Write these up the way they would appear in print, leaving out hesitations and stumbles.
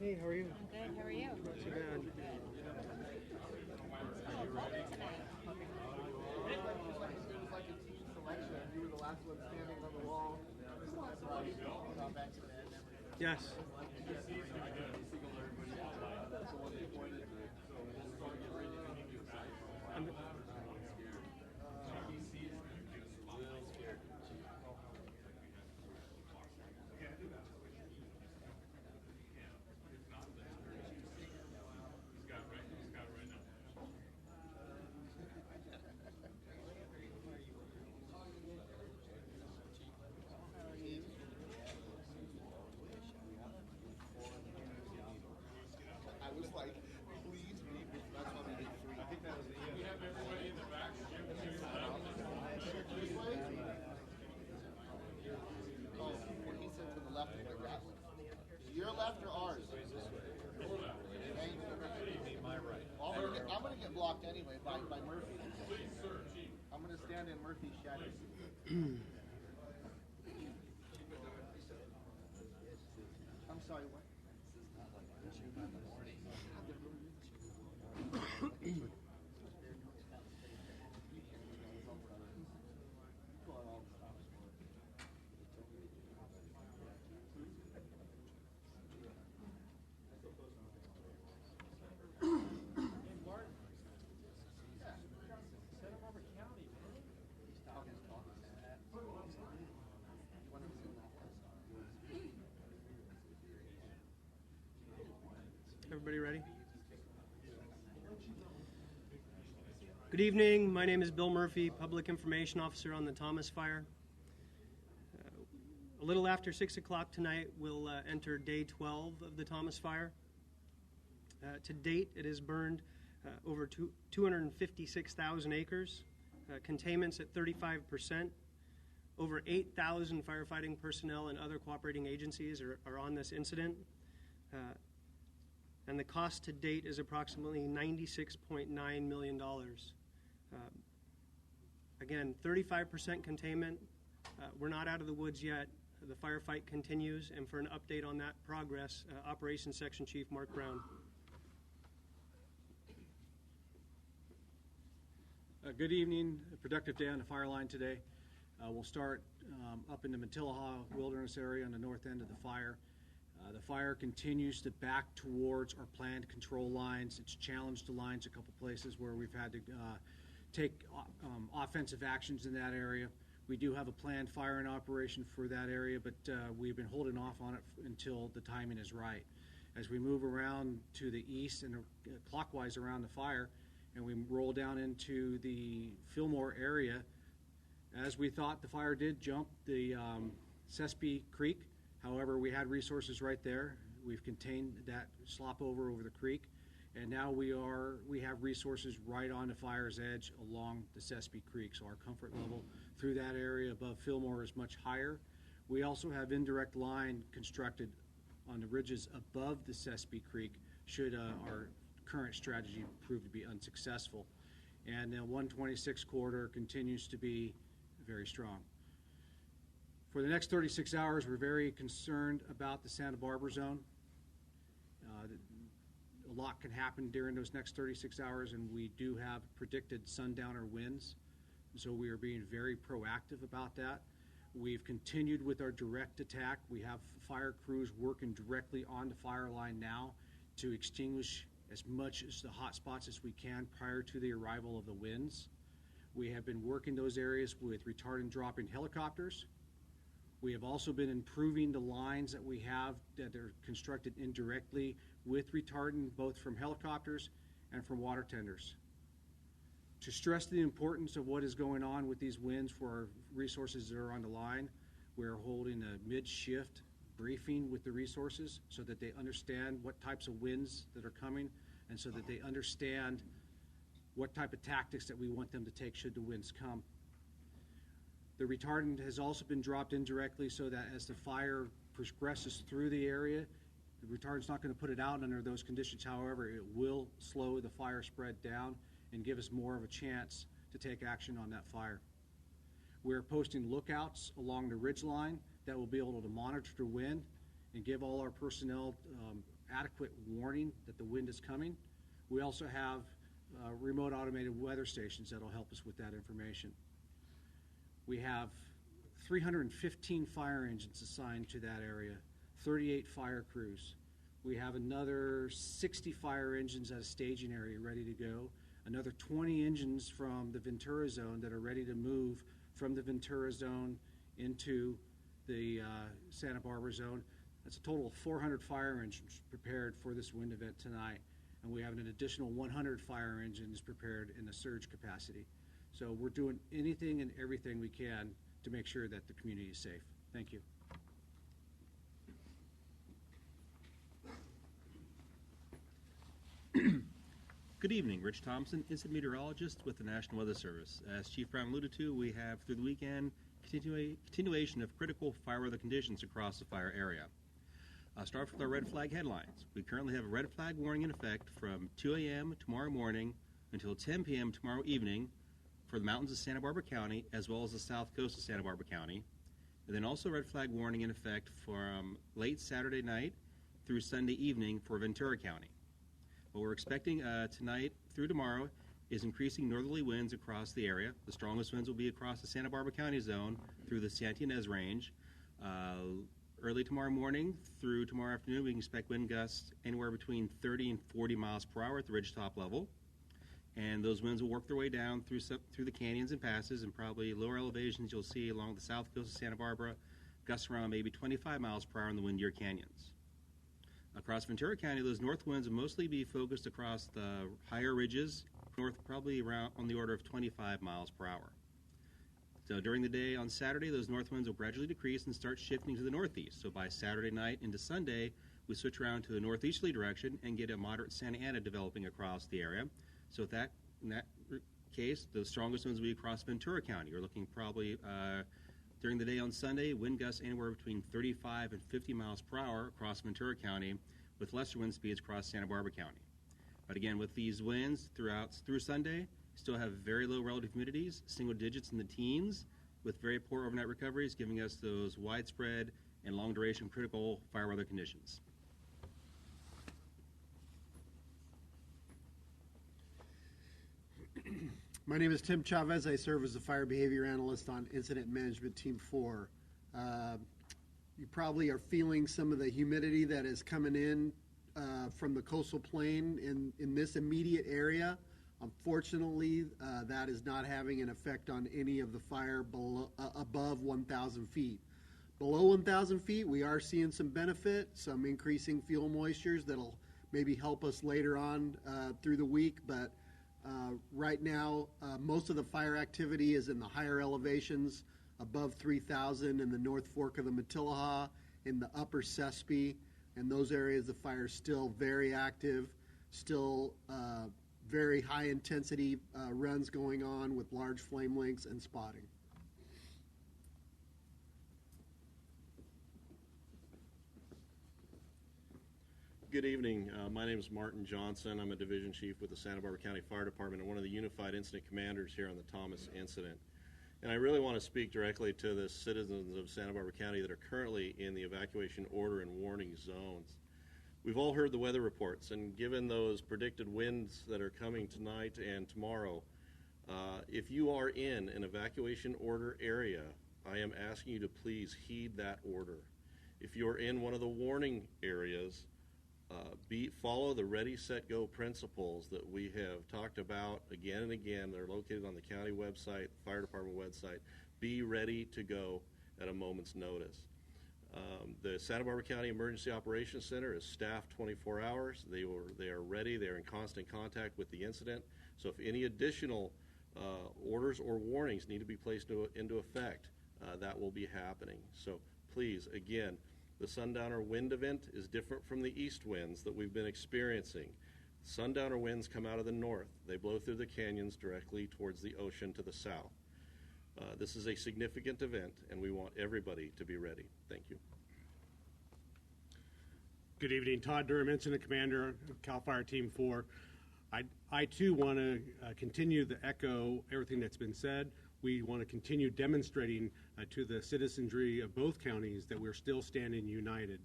Hey, how are you? I'm good. How are you? Not too bad. Good. So voting tonight. It was like a team selection. You were the last one standing on the wall. Yes. I'm, I was like, please be. That's why we did three. I think that was the end. We have everybody in the back. Oh, when he said to the left of the Gatlin. Your left or ours? My right. I'm gonna get blocked anyway by Murphy. Please, sir, Chief. I'm gonna stand in Murphy's shadow. I'm sorry, what? Everybody ready? Good evening. My name is Bill Murphy, Public Information Officer on the Thomas Fire. A little after 6 o'clock tonight, we'll enter day 12 of the Thomas Fire. To date, it has burned over 256,000 acres, containment's at 35%. Over 8,000 firefighting personnel and other cooperating agencies are on this incident. And the cost to date is approximately $96.9 million. Again, 35% containment. We're not out of the woods yet. The firefight continues, and for an update on that progress, Operations Section Chief Mark Brown. Good evening. A productive day on the fire line today. We'll start up in the Matilaha Wilderness area on the north end of the fire. The fire continues to back towards our planned control lines. It's challenged the lines a couple places where we've had to take offensive actions in that area. We do have a planned fire in operation for that area, but we've been holding off on it until the timing is right. As we move around to the east and clockwise around the fire, and we roll down into the Fillmore area, as we thought, the fire did jump the Sespe Creek. However, we had resources right there. We've contained that slop over the creek, and now we have resources right on the fire's edge along the Sespe Creek. So our comfort level through that area above Fillmore is much higher. We also have indirect line constructed on the ridges above the Sespe Creek should our current strategy prove to be unsuccessful. And the 126 corridor continues to be very strong. For the next 36 hours, we're very concerned about the Santa Barbara zone. A lot can happen during those next 36 hours, and we do have predicted sundowner winds, so we are being very proactive about that. We've continued with our direct attack. We have fire crews working directly on the fire line now to extinguish as much as the hot spots as we can prior to the arrival of the winds. We have been working those areas with retardant dropping helicopters. We have also been improving the lines that we have that are constructed indirectly with retardant, both from helicopters and from water tenders. To stress the importance of what is going on with these winds for our resources that are on the line, we're holding a mid-shift briefing with the resources so that they understand what types of winds that are coming and so that they understand what type of tactics that we want them to take should the winds come. The retardant has also been dropped indirectly so that as the fire progresses through the area, the retardant's not going to put it out under those conditions. However, it will slow the fire spread down and give us more of a chance to take action on that fire. We're posting lookouts along the ridge line that will be able to monitor the wind and give all our personnel adequate warning that the wind is coming. We also have remote automated weather stations that will help us with that information. We have 315 fire engines assigned to that area, 38 fire crews. We have another 60 fire engines at a staging area ready to go, another 20 engines from the Ventura zone that are ready to move from the Ventura zone into the Santa Barbara zone. That's a total of 400 fire engines prepared for this wind event tonight, and we have an additional 100 fire engines prepared in a surge capacity. So we're doing anything and everything we can to make sure that the community is safe. Thank you. Good evening, Rich Thompson, incident meteorologist with the National Weather Service. As Chief Brown alluded to, we have through the weekend continuation of critical fire weather conditions across the fire area. I'll start with our red flag headlines. We currently have a red flag warning in effect from 2 a.m. tomorrow morning until 10 p.m. tomorrow evening for the mountains of Santa Barbara County as well as the south coast of Santa Barbara County. And then also a red flag warning in effect from late Saturday night through Sunday evening for Ventura County. What we're expecting tonight through tomorrow is increasing northerly winds across the area. The strongest winds will be across the Santa Barbara County zone through the Santa Ynez Range. Early tomorrow morning through tomorrow afternoon, we can expect wind gusts anywhere between 30 and 40 miles per hour at the ridgetop level. And those winds will work their way down through the canyons and passes, and probably lower elevations you'll see along the south coast of Santa Barbara, gusts around maybe 25 miles per hour in the windier canyons. Across Ventura County, those north winds will mostly be focused across the higher ridges, north probably around on the order of 25 miles per hour. So during the day on Saturday, those north winds will gradually decrease and start shifting to the northeast. So by Saturday night into Sunday, we switch around to the northeasterly direction and get a moderate Santa Ana developing across the area. So in that case, the strongest winds will be across Ventura County. You're looking probably during the day on Sunday, wind gusts anywhere between 35 and 50 miles per hour across Ventura County, with lesser wind speeds across Santa Barbara County. But again, with these winds through Sunday, still have very low relative humidities, single digits in the teens, with very poor overnight recoveries, giving us those widespread and long duration critical fire weather conditions. My name is Tim Chavez. I serve as the Fire Behavior Analyst on Incident Management Team 4. You probably are feeling some of the humidity that is coming in from the coastal plain in this immediate area. Unfortunately, that is not having an effect on any of the fire above 1,000 feet. Below 1,000 feet, we are seeing some benefit, some increasing fuel moistures that'll maybe help us later on through the week, but right now, most of the fire activity is in the higher elevations, above 3,000 in the North Fork of the Matilaha, in the upper Sespe, and those areas the fire is still very active, still very high intensity runs going on with large flame lengths and spotting. Good evening. My name is Martin Johnson. I'm a division chief with the Santa Barbara County Fire Department and one of the unified incident commanders here on the Thomas incident. And I really want to speak directly to the citizens of Santa Barbara County that are currently in the evacuation order and warning zones. We've all heard the weather reports, and given those predicted winds that are coming tonight and tomorrow, if you are in an evacuation order area, I am asking you to please heed that order. If you're in one of the warning areas, follow the ready, set, go principles that we have talked about again and again. They're located on the county website, fire department website. Be ready to go at a moment's notice. The Santa Barbara County Emergency Operations Center is staffed 24 hours. They are ready. They're in constant contact with the incident. So if any additional orders or warnings need to be placed into effect, that will be happening. So please, again, the sundowner wind event is different from the east winds that we've been experiencing. Sundowner winds come out of the north. They blow through the canyons directly towards the ocean to the south. This is a significant event, and we want everybody to be ready. Thank you. Good evening. Todd Durham, Incident Commander of CAL FIRE Team 4. I too want to continue to echo everything that's been said. We want to continue demonstrating to the citizenry of both counties that we're still standing united.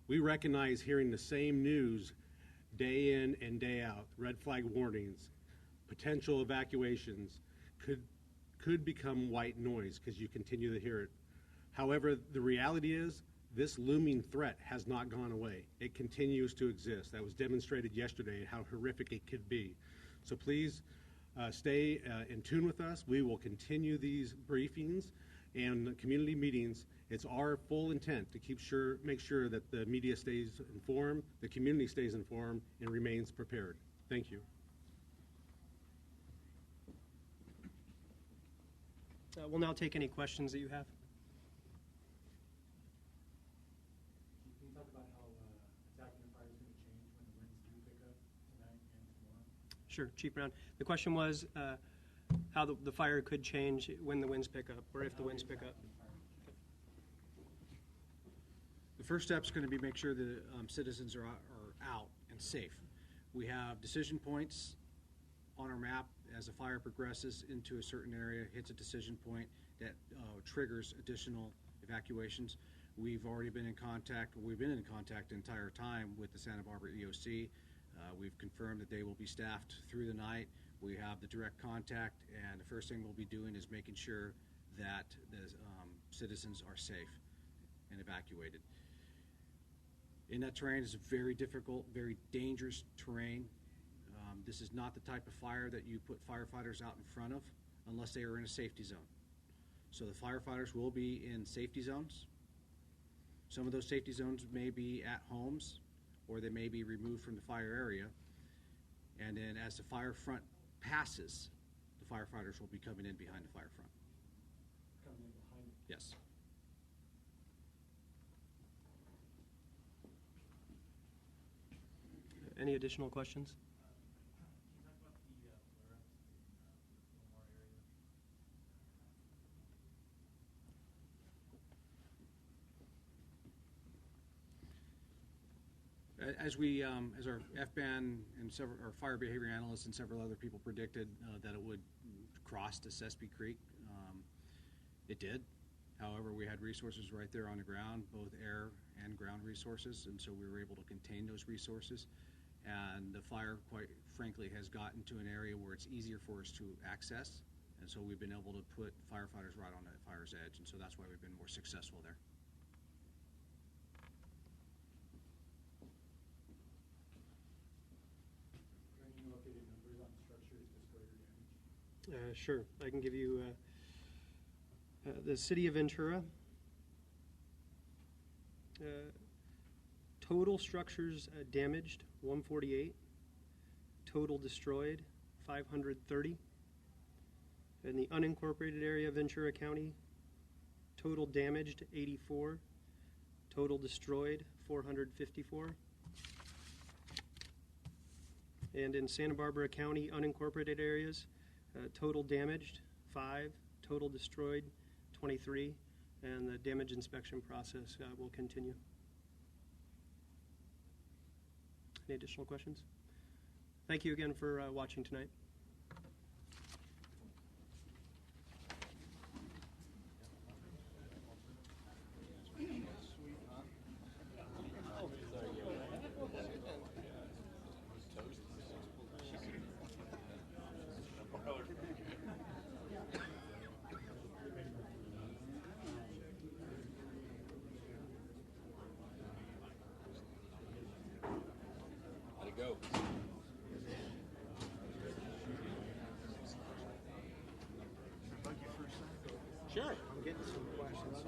We recognize hearing the same news day in and day out, red flag warnings, potential evacuations could become white noise because you continue to hear it. However, the reality is this looming threat has not gone away. It continues to exist. That was demonstrated yesterday how horrific it could be. So please stay in tune with us. We will continue these briefings and community meetings. It's our full intent to make sure that the media stays informed, the community stays informed, and remains prepared. Thank you. We'll now take any questions that you have. Can you talk about how attacking the fire is going to change when the winds do pick up tonight and tomorrow? Sure, Chief Brown. The question was how the fire could change when the winds pick up, or if the winds pick up. The first step is going to be make sure the citizens are out and safe. We have decision points on our map as the fire progresses into a certain area, hits a decision point that triggers additional evacuations. We've already been in contact, we've been in contact the entire time with the Santa Barbara EOC. We've confirmed that they will be staffed through the night. We have the direct contact, and the first thing we'll be doing is making sure that the citizens are safe and evacuated. In that terrain is very difficult, very dangerous terrain. This is not the type of fire that you put firefighters out in front of unless they are in a safety zone. So the firefighters will be in safety zones. Some of those safety zones may be at homes, or they may be removed from the fire area. And then as the fire front passes, the firefighters will be coming in behind the fire front. Coming in behind it. Yes. Any additional questions? Can you talk about the flare-ups in the Fillmore area? As our FBAN and our fire behavior analysts and several other people predicted that it would cross to Sespe Creek, it did. However, we had resources right there on the ground, both air and ground resources, and so we were able to contain those resources. And the fire, quite frankly, has gotten to an area where it's easier for us to access, and so we've been able to put firefighters right on that fire's edge, and so that's why we've been more successful there. Any updated numbers on structures, destroyed or damaged? Sure. I can give you the city of Ventura. Total structures damaged, 148. Total destroyed, 530. In the unincorporated area of Ventura County, total damaged, 84. Total destroyed, 454. And in Santa Barbara County unincorporated areas, total damaged, 5. Total destroyed, 23. And the damage inspection process will continue. Any additional questions? Thank you again for watching tonight. Go. Sure. I'm getting some questions.